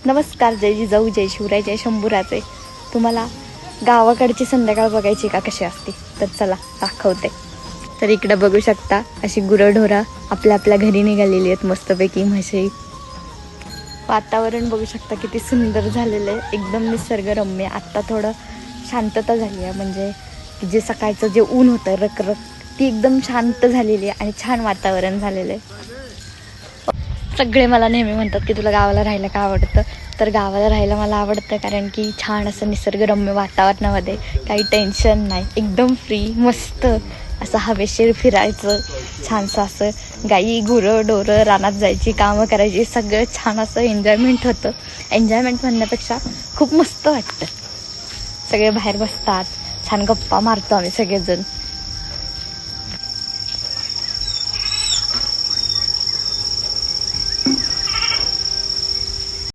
नमस्कार, जय जिजाऊ, जय शिवराय, जय शंभूराजे. तुम्हाला गावाकडची संध्याकाळ बघायची का कशी असते, तर चला दाखवते. तर इकडे बघू शकता अशी गुरंढोरं आपल्या आपल्या घरी निघालेली आहेत मस्तपैकी. म्हशी. वातावरण बघू शकता किती सुंदर झालेलं आहे, एकदम निसर्गरम्य. आत्ता थोडं शांतता झाली आहे, म्हणजे जे सकाळचं जे ऊन होतं रखरख ती एकदम शांत झालेली आहे आणि छान वातावरण झालेलं आहे. सगळे मला नेहमी म्हणतात की तुला गावाला राहायला का आवडतं. तर गावाला राहायला मला आवडतं कारण की छान असं निसर्गरम्य वातावरणामध्ये काही टेन्शन नाही, एकदम फ्री मस्त असं हवेशीर फिरायचं, छानसं असं गाई गुरं डोरं रानात जायची, कामं करायची, सगळं छान असं एन्जॉयमेंट होतं. एन्जॉयमेंट म्हणण्यापेक्षा खूप मस्त वाटतं. सगळे बाहेर बसतात, छान गप्पा मारतो आम्ही सगळेजण.